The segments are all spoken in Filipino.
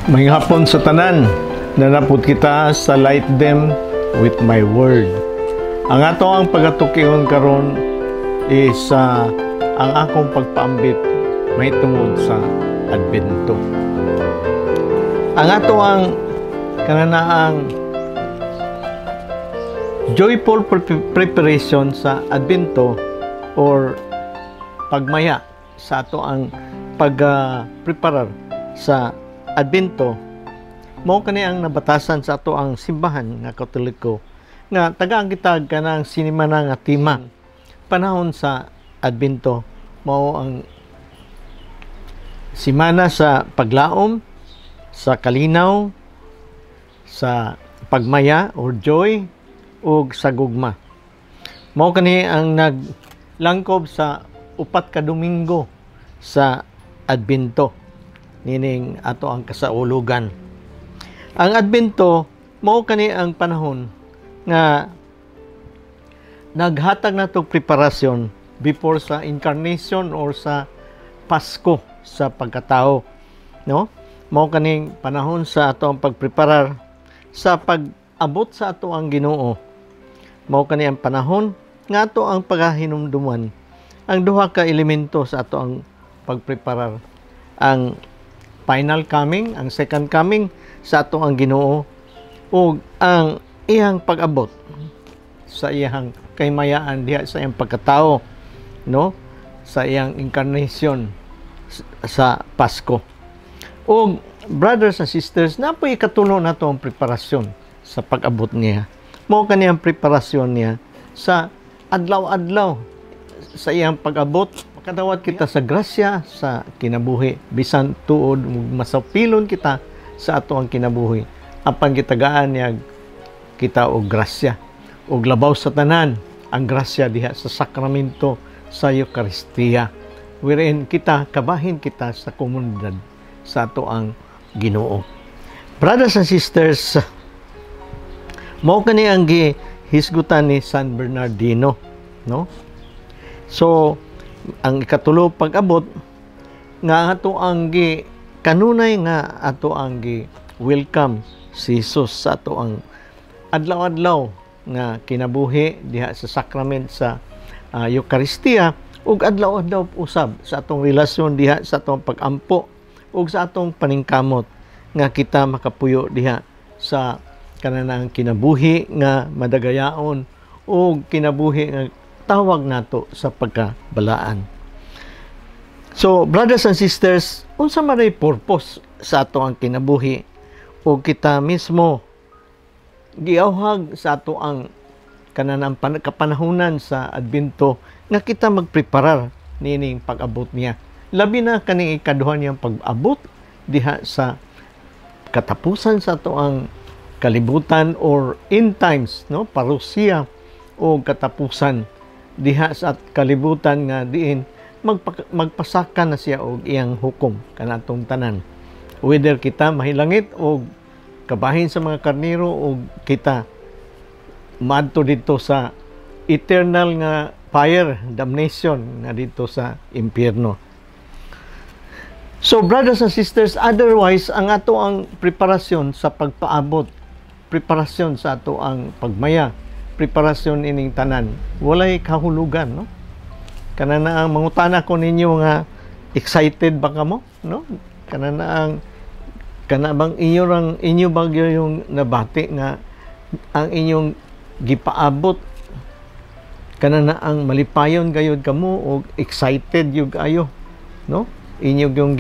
May hapon sa tanan, nanapod kita sa light them with my word. Ang ato ang pagatukion karon is ang akong pagpaambit may tungod sa Adbento. Ang ato ang kananaang joyful preparation sa Adbento or pagmaya sa ato ang pag-preparar sa Adbento, mao kani ang nabatasan sa ato ang simbahan nga Katoliko nga tagaan kita kanang sinimana nga tema panahon sa Adbento. Mao ang simana sa paglaom, sa kalinaw, sa pagmaya or joy ug sa gugma. Mao kani ang naglangkob sa upat ka Domingo sa Adbento, nining ato ang kasaulugan. Ang Adbento mao kani ang panahon nga naghatag nato preparasyon before sa incarnation or sa Pasko sa pagkatao, no? Mao kaning panahon sa ato ang pagpreparar sa pag-abot sa ato ang Ginoo. Mao kani ang panahon nga ato ang paghinumduman ang duha ka elemento sa ato ang pagpreparar: ang final coming, ang second coming sa ato ang Ginoo, ug ang iyang pag-abot sa iyang kaymayaan diha sa iyang pagkatao, no, sa iyang incarnation sa Pasko. Ug brothers and sisters, napoy katulo nato ang preparasyon sa pag-abot niya. Mao kaniyang preparasyon niya sa adlaw-adlaw sa iyang pag-abot. Makadawat kita sa grasya sa kinabuhi, bisan tuod masapilon kita sa ato ang kinabuhi apan gitagaan niya kita og grasya og labaw sa tanan ang grasya diha sa sakramento sa Eucharistia, wherein kita kabahin kita sa komunidad sa ato ang Ginoo. Brothers and sisters, mao kani ang gihisgutan ni San Bernardino, no? So ang ikatulo pag-abot nga ato ang kanunay nga ato ang welcome si Jesus sa ato ang adlaw-adlaw nga kinabuhi diha sa sakrament sa Eucharistia ug adlaw-adlaw usab sa atong relasyon diha sa atong pag-ampo ug sa atong paningkamot nga kita makapuyo diha sa kananang kinabuhi nga madagayaon ug kinabuhi nga tawag nato sa pagkabalaan. So, brothers and sisters, unsa man ay purpose sa ato ang kinabuhi o kita mismo giawhag sa ato ang kananang kapanahunan sa Adbento nga kita magpreparar nining pag-abot niya. Labi na kaning ikaduha niyang pag-abot diha sa katapusan sa ato ang kalibutan or end times, no, parusiya o katapusan diha sa kalibutan nga diin magpasaka na siya og iyang hukom kanatong tanan, whether kita mahilangit o kabahin sa mga karnero o kita madto dito sa eternal nga fire damnation nga dito sa impyerno. So brothers and sisters, otherwise ang ato ang preparasyon sa pagpaabot, preparasyon sa ato ang pagmaya, preparasyon ining tanan, walay kahulugan, no? Kanana ang mangutana ko ninyo nga excited ba kamo, no? Kanana bang inyo bagyo yung nabati nga ang inyong gipaabot, kanana ang malipayon gayud kamo o excited yung ayo, no? Inyo yung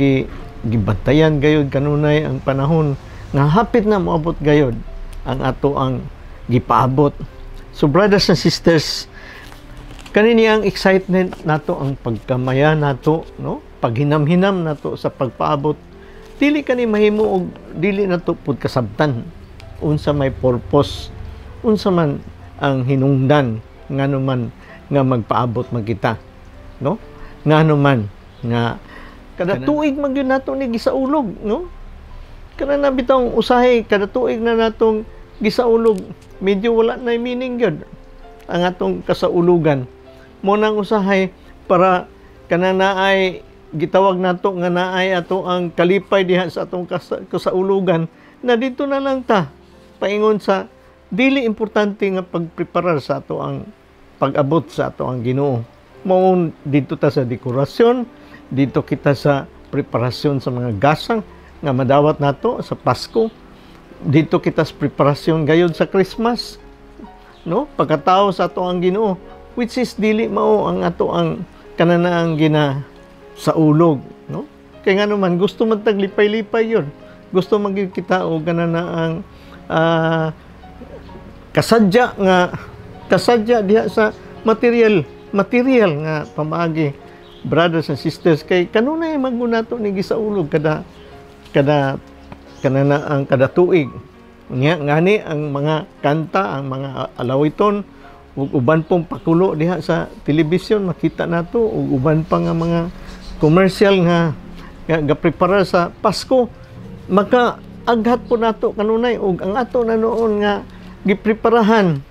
gibantayan gayud kanunay ang panahon nga hapit na moabot gayud ang ato ang gipaabot. So brothers and sisters, kanini ang excitement nato, ang pagkamaya nato, no? Paghinam-hinam nato sa pagpaabot, dili kani mahimo og dili nato pud kasabtan unsa may purpose, unsa man ang hinungdan ngano man nga magpaabot man kita, no? Ngano man nga kada tuig man gyud nato ni gisaulog, no? Kana na bitong usahay kada tuig na natong gisaulog, medyo wala na meaning gyud ang atong kasaulugan. Mo nang usahay para kanana ay gitawag nato nga naay ato ang kalipay diha sa atong kasaulugan, na dito na lang ta paingon sa dili importante nga pagpreparar sa ato ang pag-abot sa ato ang Ginoo. Mao dito ta sa dekorasyon, dito kita sa preparasyon sa mga gasang nga madawat nato sa Pasko, dito kita sa preparasyon gayud sa Christmas, no? Pagkatao sa ato ang Ginoo, which is dili mao ang ato ang kananaang gina sa ulog, no? Kaya nga naman gusto man taglipay-lipay yon, gusto maging kita o kananaang kasadya diha sa material nga pamaagi, brothers and sisters. Kay kanunay magmunato ni gisaulog kada tuig ngani ang mga kanta, ang mga alawiton ug uban pong pakulo diha sa telebisyon makita nato, ug uban pa nga mga commercial nga gapreparar sa Pasko, maka aghat po nato kanunay ug ang ato na noon nga gipreparahan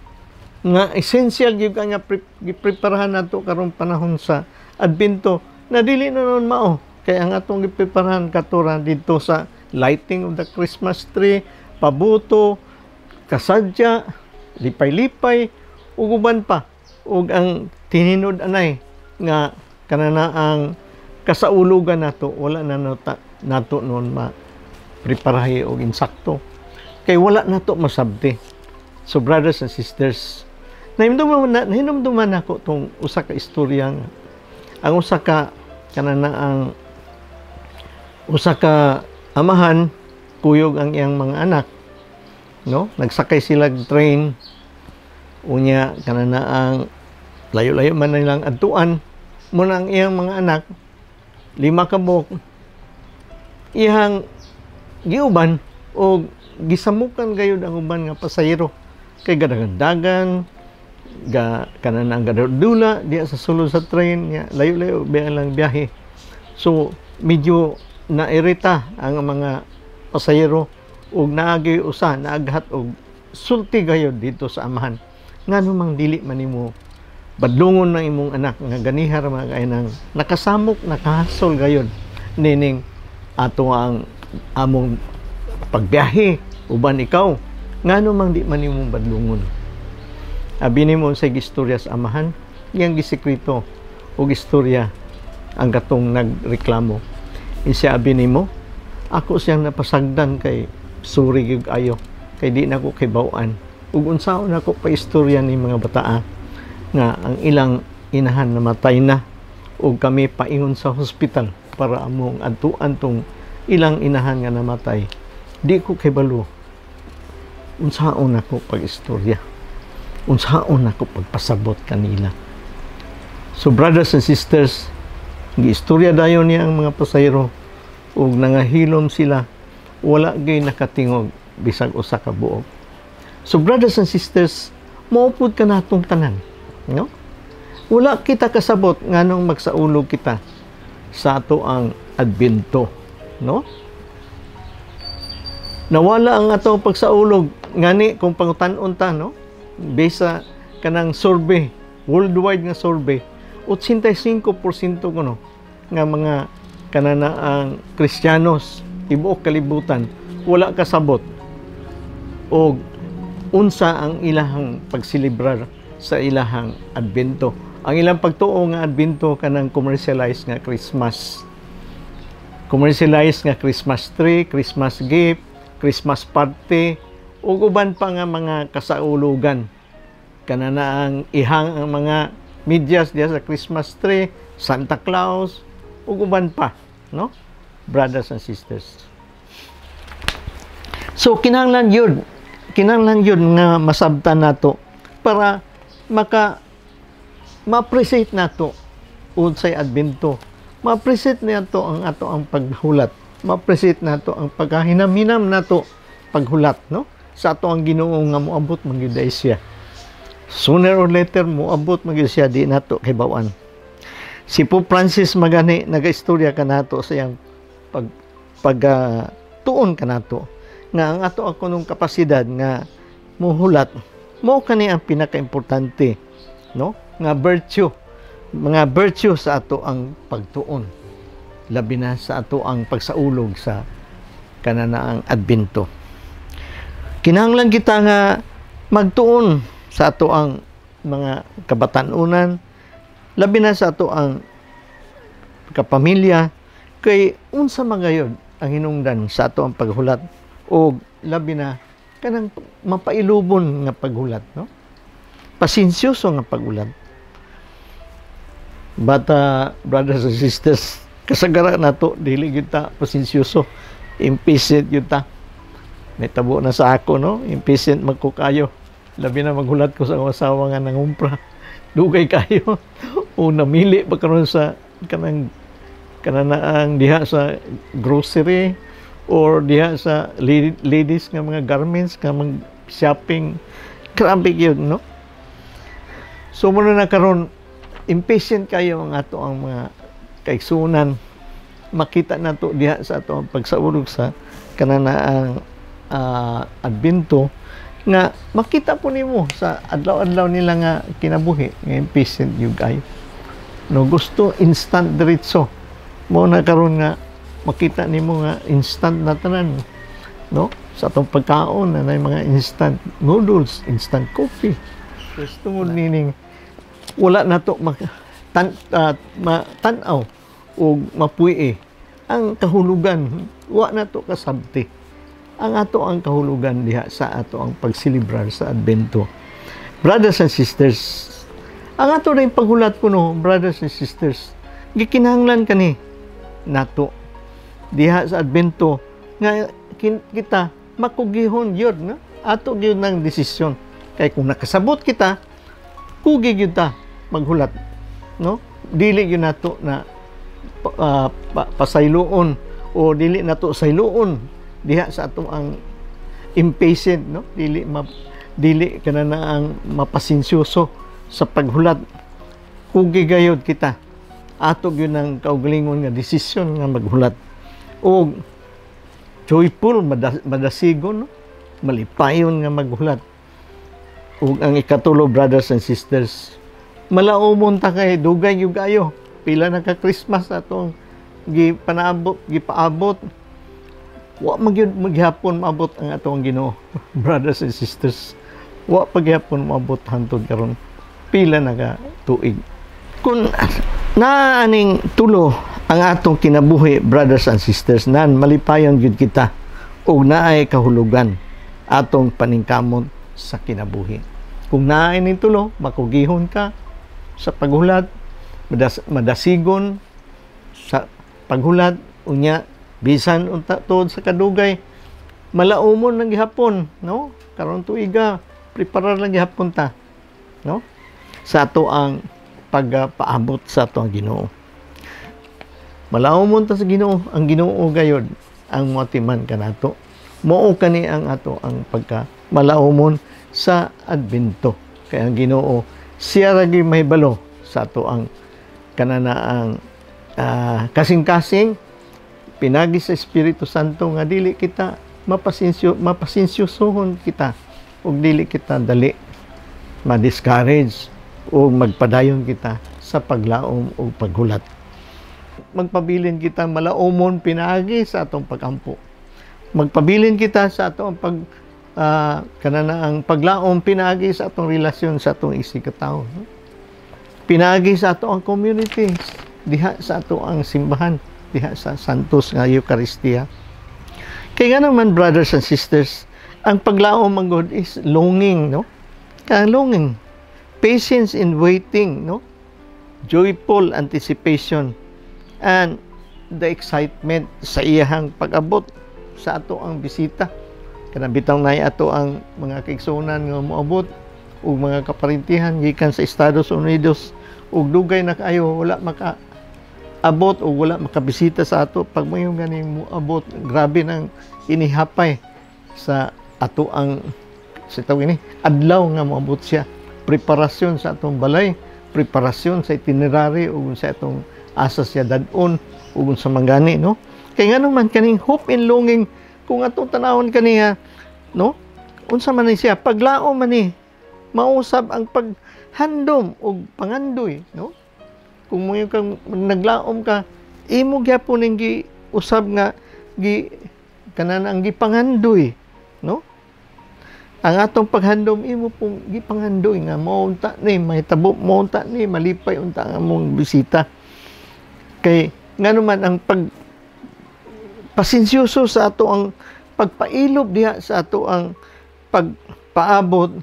nga essential gyud nga gipreparahan nato karong panahon sa Adbento na dili na noon mao. Kay ang atong gipreparahan katura dito sa lighting of the Christmas tree, pabuto, kasadya, lipay-lipay, ug uban pa, ug ang tininod anay nga kananaang kasaulugan nato wala na nato noon preparahi og insakto, kay wala nato masabti. So brothers and sisters, nahinumduman ako tong usa ka istorya nga ang usa ka amahan kuyog ang iyang mga anak, no? Nagsakay sila train, unya kananaang layo-layo man nilang adtuan, muna ang iyang mga anak 5 ka buok iyang giuban o gisamukan gayud ang uban nga pasahero, kay gadagan kanang gadudula diya sa sulod sa train nya, layo-layo lang biyahe. So medyo nairita ang mga pasahero ug naagi usa naaghat og sulti gayud dito sa amahan. Ngano mang dili man nimo badlungon ng imong anak nga ganihar mga kainang nakasamok nakahasol gayud nining ato ang among pagbiyahe uban ikaw, ngano mang di man nimo badlungon. Abi nimo sa gistorya sa amahan, iyang gisekreto og istorya ang katong nagreklamo. Isya abi nimo, ako siyang napasagdan kay suri gyud ayo, kay di na ko kay bawaan. Ug unsaon ako pa istorya ni mga bataa nga ang ilang inahan namatay na ug kami paingon sa hospital para among adtuan tong ilang inahan nga namatay. Di ko kay balo. Unsaon ako pag-istorya? Unsaon ako pagpasabot kanila? So brothers and sisters, giistorya dayon niya ang mga pasahero ug nangahilom sila, wala gay nakatingog bisag usa ka buok. So brothers and sisters, maupod ka natong tanan, no? Wala kita kasabot nganong magsaulog kita sa ato ang Adbento, no? Nawala ang ato pagsaulog ngani kung pangutan-on ta, no? Based sa kanang survey, worldwide nga survey, 85% kuno nga mga kananaang Kristiyanos tibuok kalibutan wala kasabot og unsa ang ilahang pagsilibrar sa ilahang Adbento. Ang ilang pagtuo nga Adbento kanang commercialized nga Christmas. Commercialized nga Christmas tree, Christmas gift, Christmas party, ug uban pa nga mga kasaulugan. Kananaang ihang ang mga medyas diya sa Christmas tree, Santa Claus, ug uban pa, no? Brothers and sisters. So kinahanglan yun nga masabtan nato para ma-appreciate nato unsay Adbento. Ma-appreciate nato ang ato ang paghulat. Ma-appreciate nato ang pagkahinam-hinam nato paghulat, no? Sa ato ang Ginoo nga moabot man gyud siya. Sooner or later moabot man gyud siya, di nato kay bawan. Si Pope Francis magani nagaistorya kanato sa iyang tuon kanato nga ang ato ako nung kapasidad nga muhulat mo kani ang pinakaimportante, no? Nga virtue, mga virtue sa ato ang pagtuon. labi na sa ato ang pagsaulog sa kananaang Adbento. Kinahanglan kita nga magtuon sa ato ang mga kabatanunan, labi na sa ato ang kapamilya, kay unsa magayod ang hinungdan sa ato ang paghulat o labi na kanang mapailubon nga paghulat, no? Pasensyoso nga paghulat. But brothers and sisters, kasagara nato dili gyud ta pasensyoso, impatient gyud ta. Nitabo na sa ako, no? Impatient magko kayo. Labi na maghulat ko sa asawa nga nangumpra. Dugay kayo. O namili pa karon sa kanang diha sa grocery or diha sa ladies nga mga garments nga mag shopping. Grabe yun, no? So muna na karon impatient kayo ang ato ang mga kaigsunan. Makita nato diha sa ato ang pagsaulog sa kananaang Adbento nga makita po nimo sa adlaw-adlaw nila nga kinabuhi nga impatient yung kayo. No, gusto instant diretso. Mo na karon nga makita nimo nga instant na tanan, no? Sa atong pagkaon na mga instant noodles, instant coffee. Gusto mo nining wala na to matanaw o mapuy ang kahulugan, wa na to kasabti. Ang ato ang kahulugan diha sa ato ang pagsilibrar sa Adbento. Brothers and sisters, ang ato rin paghulat ko, no, brothers and sisters, gikinahanglan kani nato diha sa Adbento nga kita makugihon yun, no? Ato gyud ng desisyon. Kay kung nakasabot kita, kugi gyud ta maghulat, no? Dili gyud nato na pasayloon o dili nato sayloon diha sa ato ang impatient, no? Dili kana na ang mapasensyoso sa paghulat. Kugi gayud kita ato gyud ng kaugalingon nga desisyon nga maghulat o joyful madasigon, no? Malipayon nga maghulat. Ug ang ikatulo, brothers and sisters, malaumon ta kay dugay gyud kayo pila na ka Christmas atong gipaabot. Wa maghapon maabot ang atong Ginoo. Brothers and sisters, wa paghapon maabot hangtod karon pila na ka tuig. Kung naaning tulo ang atong kinabuhi, brothers and sisters, nan malipayon gyud kita ug naay kahulugan atong paningkamot sa kinabuhi. Kung naay ning tulo, makugihon ka sa paghulat, madasigon sa paghulat, unya bisan unta tuod sa kadugay malaumon lang gihapon, no? Karon tuiga preparar lang gihapon ta, no? Sa ato ang pagpaabot sa ato ang Ginoo. Malaumon ta sa Ginoo, ang Ginoo gayod ang motiman kanato. Mao kani ang ato ang pagka malaumon sa Adbento. Kaya ang Ginoo siya ra gyud mahibalo sa ato ang kananaang kasing-kasing pinagi sa Espiritu Santo nga dili kita mapasensyosohon kita ug dili kita dali ma-discourage o magpadayon kita sa paglaom o paghulat. Magpabilin kita malaumon pinagi sa atong pagampo. Magpabilin kita sa atong kananaang paglaom pinagi sa atong relasyon sa atong isikatawo. Pinagi sa atong community, diha sa atong simbahan, diha sa Santos nga Eucharistia. Kaya nga naman, brothers and sisters, ang paglaom ang God is longing, no? Kaya longing, patience in waiting, no? Joyful anticipation, and the excitement sa iyahang pag-abot sa ato ang bisita. Kanabitaw na ato ang mga kaigsunan nga moabot ug mga kaparintihan gikan sa Estados Unidos ug dugay na kayo wala maka-abot o wala makabisita sa ato. Pag mo yung ganing moabot, grabe nang inihapay sa ato ang sa tawag ini adlaw nga moabot siya. Preparasyon sa atong balay, preparasyon sa itinerary ug sa atong asa siya dadon ug sa mangani, no? Kaya nga naman kaning hope and longing kung atong tanawon kaniya, no? Unsa man ni siya paglaom man ni mausab ang paghandom og pangandoy, no? Kung mo kang naglaom ka imo gyapon ning usab nga kanana ang gipangandoy, no? Ang atong paghandom imo pong gipangandoy nga maunta ni mahitabo maunta ni malipay unta ang among bisita. Kay nganuman ang pasensyoso sa ato ang pagpailob diha sa ato ang pagpaabot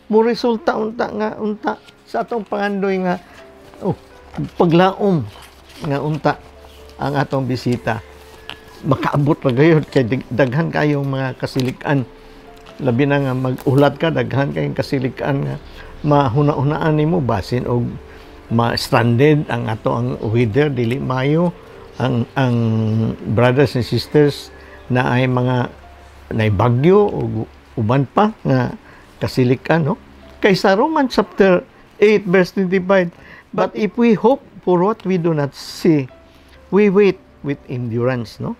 mo resulta unta sa atong pangandoy nga paglaom nga unta ang atong bisita makaabot pa gayud kay daghan kayong mga kasilikan, labi na nga mag-ulat ka, daghan kayong kasilikan nga mahuna-hunaan nimo basin og ma-stranded ang ato ang weather dili mayo ang brothers and sisters na ay mga naibagyo o uban pa nga kasilikan, no? Kay sa Romans chapter 8 verse 25, but if we hope for what we do not see, we wait with endurance, no?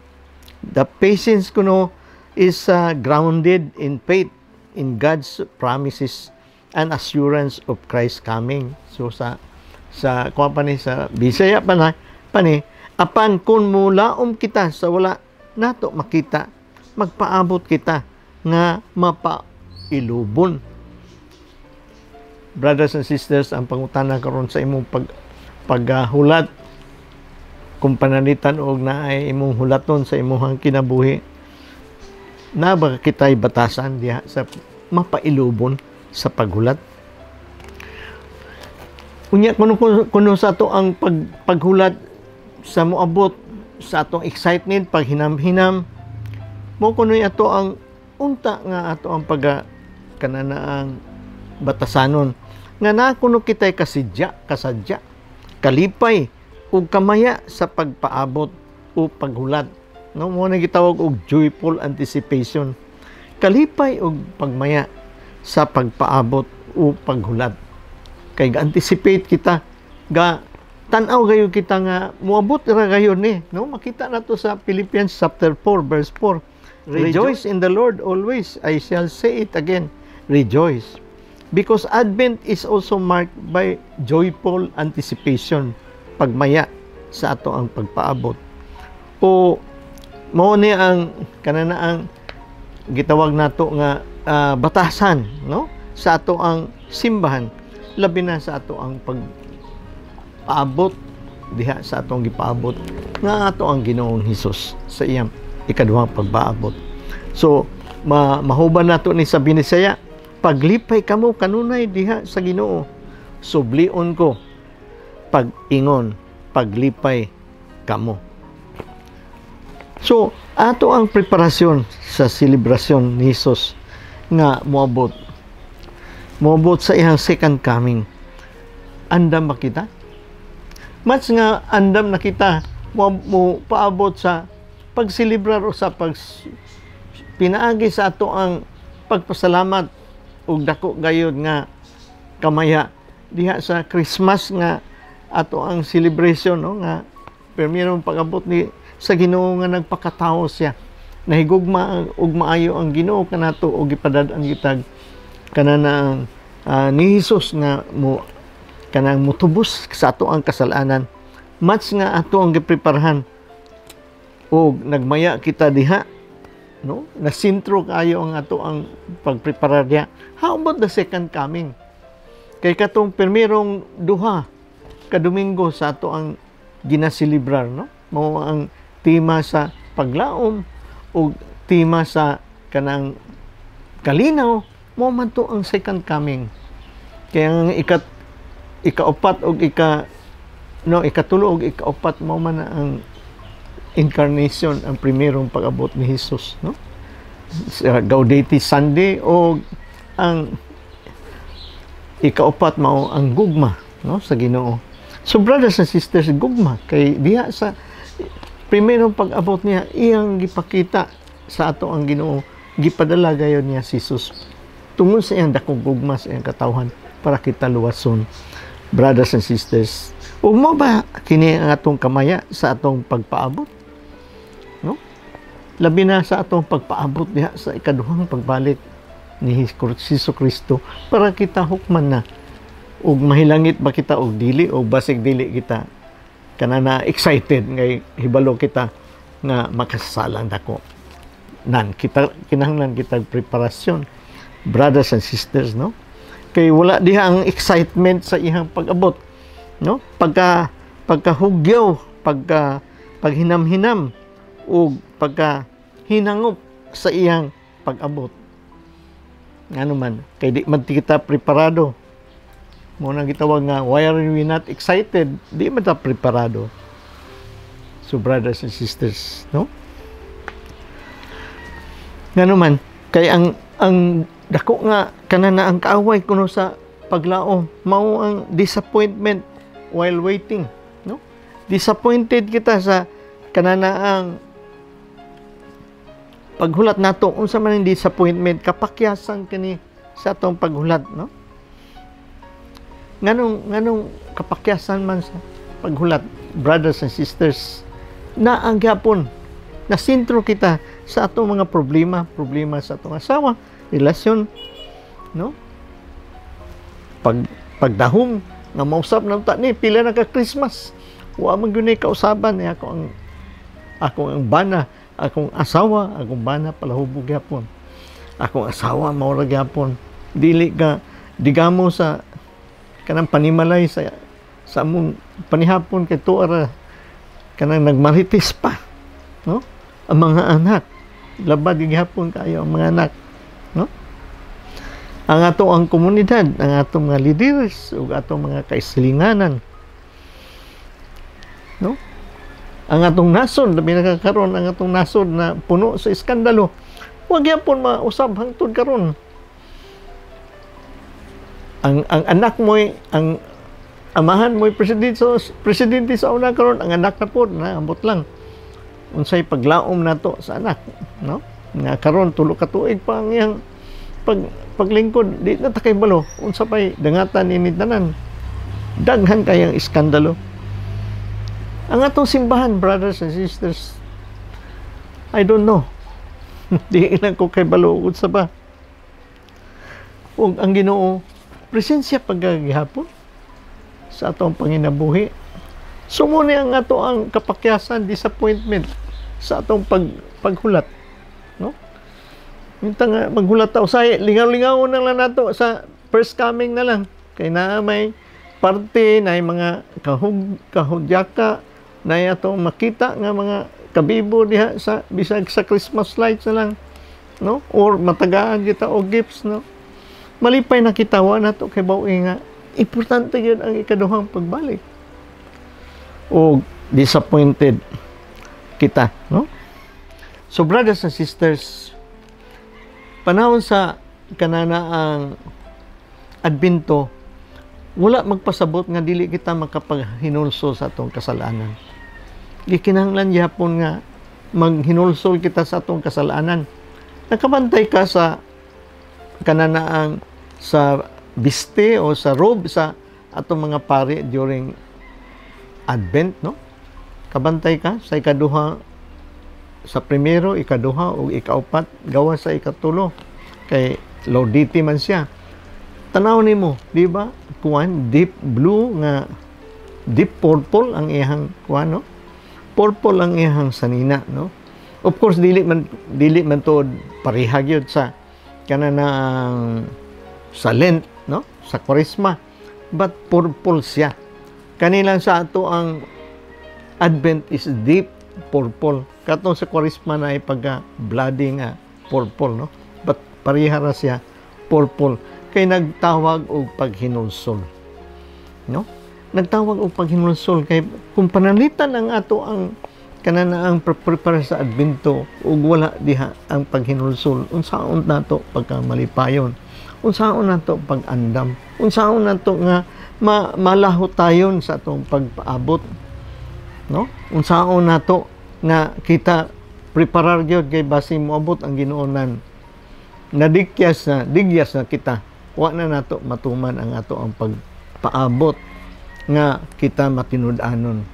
The patience kuno is grounded in faith in God's promises and assurance of Christ's coming. So sa kumpani sa Bisaya pani apan kun mulaom kita sa wala nato makita, magpaabot kita nga mapailubon. Brothers and sisters, ang pangutana karon sa imong paghulat kung panalitan og naay imong hulaton sa imong kinabuhi, na ba kitay batasan diha sa mapailubon sa paghulat? Unya kuno sa ato ang paghulat sa moabot sa atong excitement, paghinam-hinam, mo kuno ato ang unta nga ato ang kanana ang batasanon nga na kuno kitay kasadya, kalipay ug kamaya sa pagpaabot o paghulat, no? Mo na gitawag og joyful anticipation, kalipay ug pagmaya sa pagpaabot o paghulat. Kay ga-anticipate kita, ga tan-aw gayon kita nga moabot ra gayon ni, no? Makita nato sa Philippians chapter 4 verse 4. Rejoice in the Lord always. I shall say it again, rejoice. Because Advent is also marked by joyful anticipation, pagmaya sa ato ang pagpaabot. O mao ni ang kanana ang gitawag nato nga batasan, no? Sa ato ang simbahan, labi na sa ato ang pagpaabot diha sa atong gipaabot nga ato ang Ginoong Hesus sa iyang ikaduhang pagpaabot. So mahuban nato ni sa Binisaya, paglipay kamo kanunay diha sa Ginoo, sublion ko pag-ingon, paglipay kamo. So, ato ang preparasyon sa selebrasyon ni Jesus nga moabot sa iyang second coming. Andam ba kita? Mas nga andam na kita mo paabot sa pagselebrar o sa pinaagi sa ato ang pagpasalamat ug dako gayud nga kamaya diha sa Christmas nga ato ang celebration, no? Nga permirong pag-abot ni sa Ginoo nga nagpakatawo siya, nahigugma ug maayo ang Ginoo kanato og gipadad-an gitag kanana ni Hesus nga kanang mutubos sa ato ang kasalanan. Match nga ato ang gipreparahan og nagmaya kita diha, no? Nasintro kayo ang ato ang pagpreparar diha. How about the second coming? Kay katong permirong duha ka Domingo sa ato ang ginaselebrar, no? Mao ang tema sa paglaom o tema sa kanang kalinaw, mo man to ang second coming. Kaya ang ikaupat o ikatulo o ikaupat mo man ang incarnation, ang primerong pag-abot ni Jesus, no? Gaudete Sunday o ang ikaupat mao ang gugma, no, sa Ginoo. So brothers and sisters, gugma kay diha sa primerong pag-abot niya, iyang gipakita sa ato ang Ginoo, gipadala gayon niya si Jesus tungod sa iyang dakong gugma sa iyang katawhan para kita luwason. Brothers and sisters, ug mo ba kini ang atong kamaya sa atong pagpaabot, no? Labi na sa atong pagpaabot diha sa ikaduhang pagbalik ni Hesus Kristo para kita hukman na ug mahilangit ba kita og dili o basig dili kita kanana excited ngay hibalo kita nga makasalang dako. Nan kita kinahanglan kita preparasyon, brothers and sisters, no? Kay wala diha ang excitement sa iyang pag-abot, no? Pagkahugyaw, paghinam-hinam o pagkahinangop sa iyang pag-abot. Ano man, kay di man kita preparado. Mo nang gitawag nga, why are we not excited? Di man ta preparado. So brothers and sisters, no? Ngano man, kay ang dako nga kanana ang kaaway kuno sa paglaom, mao ang disappointment while waiting, no? Disappointed kita sa kanana ang paghulat nato. Unsa man ang disappointment, kapakyasan kani sa atong paghulat, no? Nganong kapakyasan man sa paghulat, brothers and sisters, na ang gyapon na sentro kita sa atong mga problema sa atong asawa, relasyon, no? Pagdahom nga mausap na ta ni pila na ka Christmas, wa man gyud kausaban ni ako ang bana, akong asawa, akong bana palahubog gyapon. Akong asawa mao ra gyapon, dili ka digamo sa kanang panimalay sa among panihapon kay tuara kanang nagmaritis pa, no? Ang mga anak labad gihapon kayo ang mga anak, no? Ang ato ang komunidad, ang atong mga leaders ug atong mga kaisilinganan, no? Ang atong nasod, labi na karon ang atong nasod na puno sa iskandalo, wag gyapon mausab hangtod karon. Ang anak mo, ang amahan mo presidente sa una karon, ang anak na pod na ambot lang unsay paglaom nato sa anak, no? Nga karon tulo ka tuig pa ang iyang paglingkod, di na ta kay balo unsa pay dangatan ini tanan, daghan kayang iskandalo. Ang atong simbahan, brothers and sisters, I don't know, di lang ko kay balo unsa ba. Ug ang Ginoo presensya pagagihapon sa atong panginabuhi. Sumuni ang ato ang kapakyasan, disappointment sa atong paghulat, no? Minta nga maghulat ta usay, lingaw-lingaw na lang nato sa first coming na lang, kay naa may parte na mga kahudyaka na atong makita nga mga kabibo diha sa bisag sa Christmas lights na lang, no? Or matagaan kita og gifts, no? Malipay na kitawa nato kay bawi nga importante yun ang ikaduhang pagbalik. O disappointed kita, no? So brothers and sisters, panahon sa kanana ang Adbento, wala magpasabot nga dili kita makapaghinulsol sa atong kasalanan. Gikinahanglan gyapon nga maghinulsol kita sa atong kasalanan. Nakabantay ka sa kanana ang sa biste o sa robe sa atong mga pari during Advent, no? Kabantay ka sa ikaduha, sa primero, ikaduha o ikaupat, gawa sa ikatulo. Kay Laudite man siya. Tanaw nimo, di ba? Kuan deep blue nga deep purple ang iyang kuan, no? Purple ang iyang sanina, no? Of course dili man to pareha gyud sa kanang sa Lent, no? Sa Kwaresma. But purple siya. Kanilang sa ato ang Advent is deep purple. Katong sa Kwaresma na ay pagka-bloody nga purple, no? But parihara siya purple. Kay nagtawag og paghinulsol, no? Nagtawag og paghinulsol kay kung panalitan ang ato ang kanana ang prepare sa Advento ug wala diha ang paghinulsol, unsaon nato pagka malipayon, unsaon nato pag-andam, unsaon nato nga malaho tayon sa atong pagpaabot, no? Unsaon nato nga kita preparar gyud kay basi moabot ang Ginoonan. Digyas na kita. Wa na nato matuman ang ato ang pagpaabot nga kita matinud-anon.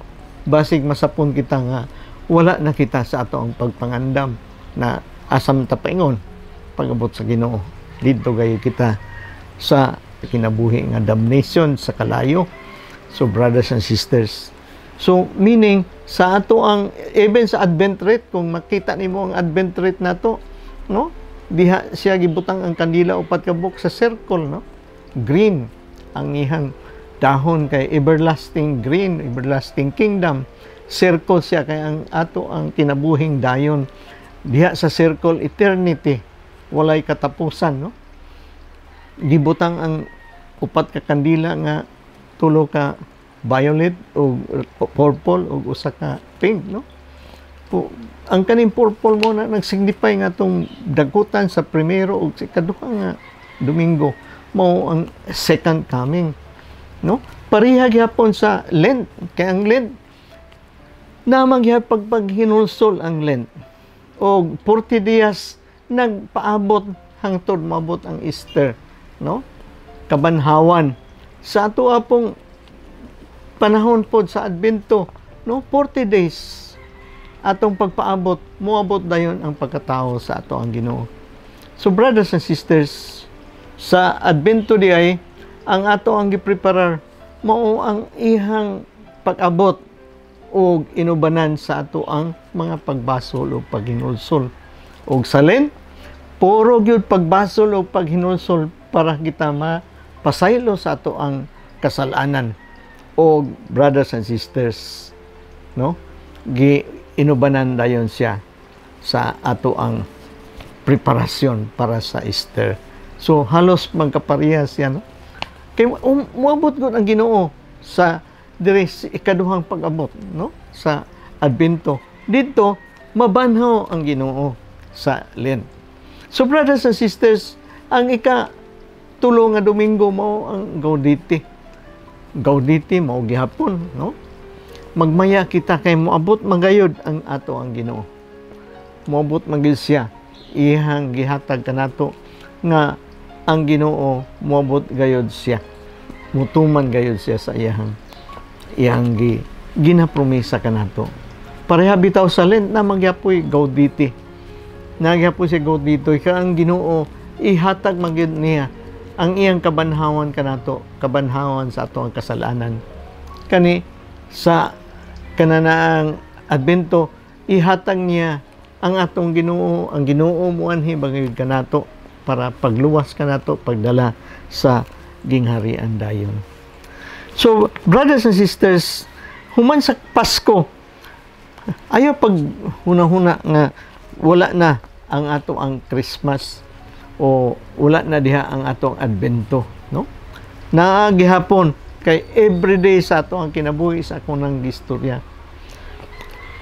Basig masapon kita nga wala na kita sa ato ang pagpangandam na asam ta paingon pag-abot sa Ginoo. Didto gayo kita sa kinabuhi nga damnation sa kalayo. So brothers and sisters, So meaning sa ato ang even sa Advent rate, kung makita nimo ang Advent rate nato, no, diha siya gibutang ang kandila upat ka buok sa circle, no, green ang ihang dahon, kay everlasting green, everlasting kingdom. Circle siya, kay ang ato ang kinabuhing dayon diha sa circle eternity, walay katapusan, no. Gibutang ang upat ka kandila nga tulo ka violet o purple o usa ka pink, no. Ang kaning purple mo na nagsignify nga tong dagutan sa primero o sa ikaduha nga Domingo mao ang second coming, no. Pareha gyapon sa Lent, kay ang Lent namang gyapon paghinulsol ang Lent o 40 days nagpaabot hangtod maabot ang Easter, no, kabanhawan. Sa ato apong panahon pod sa Adbento, no, 40 days atong pagpaabot, moabot dayon ang pagkatao sa ato ang Ginoo. So brothers and sisters, sa Adbento di ay ang ato ang gipreparar mao ang ihang pag-abot o inubanan sa ato ang mga pagbasol o paghinulsol. O sa Lent, puro gyud pagbasol o paghinulsol para kita mapasaylo sa ato ang kasalanan. O brothers and sisters, no, inubanan dayon siya sa ato ang preparasyon para sa Easter. So halos magkaparehas yan, no? Kay moabot gud ang Ginoo sa diri ikaduhang pag-abot, no, sa Adbento. Dito mabanhaw ang Ginoo sa Lent. So brothers and sisters, ang tulo nga Domingo mao ang Gaudete. Gaudete mao gihapon, no. Magmaya kita kay moabot magayod ang ato ang Ginoo. Moabot magid siya, ihang gihatag kanato nga ang Ginoo moabot gayod siya. Mutuman gayod siya sa ihang ginapromesa kanato. Pareha bitaw sa Lent na magyapoy Gaudete. Nagyapoy si Gaudete ka ang Ginoo ihatag magid niya ang iyang kabanhawan kanato, kabanhawan sa ato ang kasalanan. Kani sa kananaang Adbento, ihatag niya ang atong Ginoo, ang Ginoo muanhi bagayod kanato para pagluwas kanato, pagdala sa gingharian dayon. So, brothers and sisters, human sa Pasko, ayaw pag huna-huna nga wala na ang ato ang Christmas o wala na diha ang atong Adbento, no? Naagihapon kay everyday sa ato ang kinabuhi sa akong nang istorya.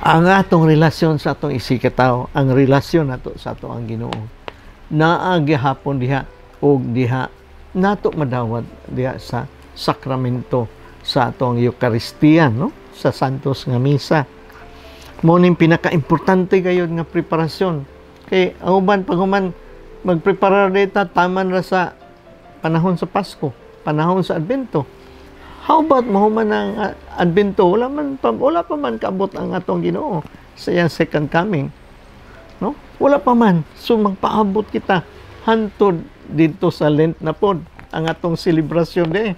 Ang atong relasyon sa atong isikataw, ang relasyon nato sa ato ang Ginoo. Naagihapon diha o diha nato madawat diha sa sakramento sa atong Eucharistia, no? Sa Santos nga Misa. Mao ning pinaka-importante gayud nga preparasyon. Kay auban pag human magpreparar data taman ra sa panahon sa Pasko, panahon sa Adbento. How about mahuman ang Adbento? Wala pa man kaabot ang atong Ginoo sa iyang second coming, no? Wala pa man. So magpaabot kita hantod dito sa Lent na pod ang atong selebrasyon de.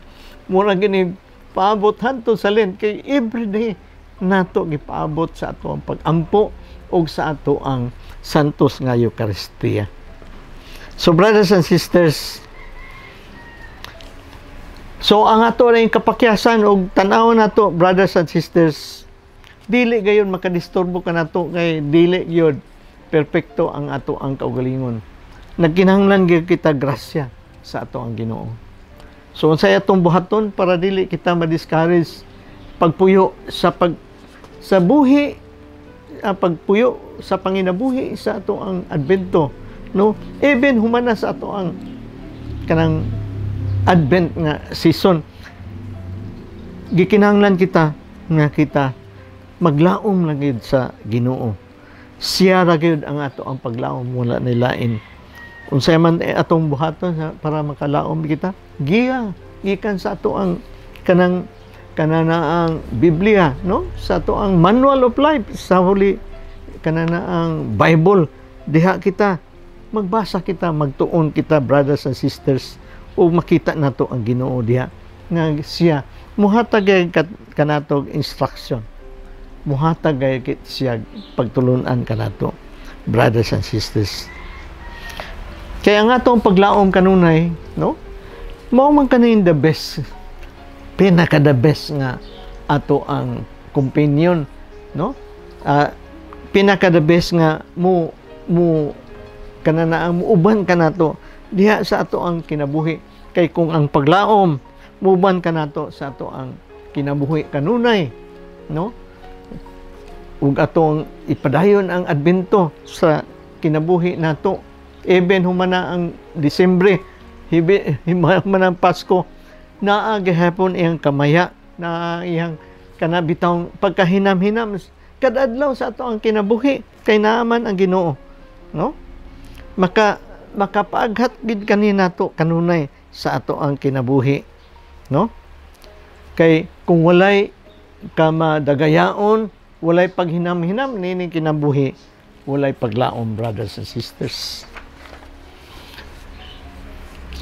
Mura gini paabot hantod sa Lent kay everyday nato gipaabot sa ato ang pag-ampo o sa ato ang Santos nga Eucharistia. So brothers and sisters, so ang ato rin kapakyasan o tanaw nato, brothers and sisters, dili gayon makadisturbo ka nato kay dili gyud perpekto ang ato ang kaugalingon. Nagkinahanglan gyud kita grasya sa ato ang Ginoo. So unsay atong buhaton para dili kita ma-discourage pagpuyo sa buhi, pagpuyo sa panginabuhi sa ato ang Adbento, no? Even humana sa ato ang kanang Advent nga season, gikinahanglan kita nga kita maglaom lang gid sa Ginoo. Siya ra gyud ang ato ang paglaom, wala nilain. Unsay man atong buhaton para makalaom kita, gikan sa ato ang kananaang Biblia, no? Sa ato ang manual of life, sa huli kananaang Bible, diha kita magbasa kita, magtuon kita, brothers and sisters, o makita nato ang Ginoo diha nga siya muhatag kanato instruction muhatag gayud siya pagtulunan kanato, brothers and sisters. Kaya nga itong paglaom kanunay, no? Mao man kanin the best, pinaka the best nga ato ang companion, no? Pinaka the best nga mo kanana ang uban kanato diha sa ato ang kinabuhi. Kay kung ang paglaom muban kanato sa ato ang kinabuhi kanunay, no? Ug atong ipadayon ang adbento sa kinabuhi nato. Even humana ang Disyembre, humana ang Pasko, naa gihapon iyang kamaya, na iyang kanabitang pagkahinam-hinam kada adlaw sa ato ang kinabuhi kay naaman ang Ginoo, no? Makapaaghat gid kanina to kanunay sa ato ang kinabuhi, no? Kay kung walay ka madagayaon, walay paghinam-hinam nini kinabuhi, walay paglaom, brothers and sisters.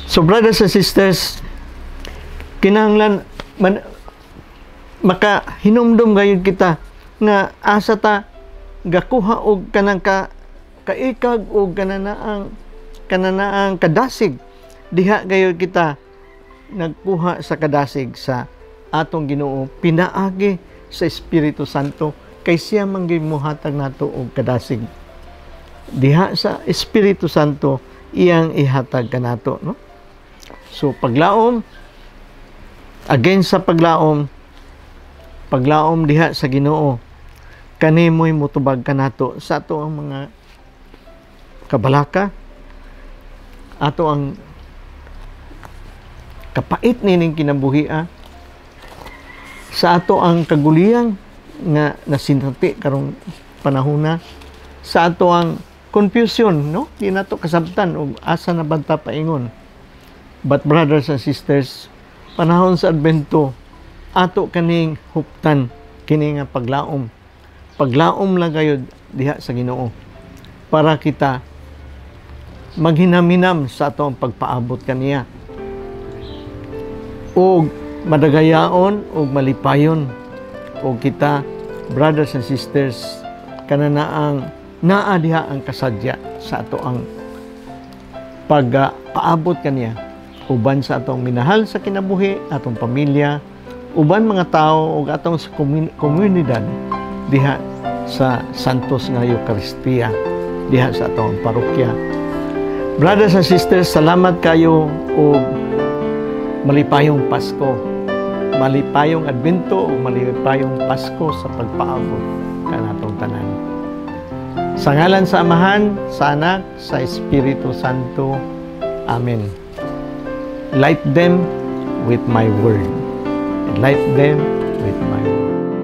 So brothers and sisters, kinahanglan makahinumdum gayud kita nga asa ta gakuha og kanang kaikag og kananaang kadasig, diha gayud kita nagkuha sa kadasig sa atong Ginoo, pinaagi sa Espiritu Santo, kay siya man gyud mohatag nato og kadasig. Diha sa Espiritu Santo iyang ihatag kanato, no? So paglaom, again sa paglaom diha sa Ginoo, kanimoy mutubag kanato sa ato ang mga kabalaka, ato ang kapait nining kinabuhia, sa ato ang kaguliyang nga nasinati karong panahona, sa ato ang confusion, no? Di nato kasabtan og asa na banta paingon. But brothers and sisters, panahon sa Adbento, ato kaning huptan kini nga paglaom. Paglaom lang gayud diha sa Ginoo para kita maghinam-hinam sa atong pagpaabot kaniya. Og madagayaon og malipayon og kita, brothers and sisters, kananaang naa diha ang kasadya sa ato ang pagpaabot kaniya uban sa atong minahal sa kinabuhi, atong pamilya, uban mga tao ug atong sa komunidad diha sa Santos nga Eucharistia, diha sa atong parokya. Brothers and sisters, salamat kayo ug malipayong Pasko, malipayong Adbento ug malipayong Pasko sa pagpaabot kanatong tanan. Sa ngalan sa Amahan, sa Anak, sa Espiritu Santo. Amen. Light them with my word. Light them with my word.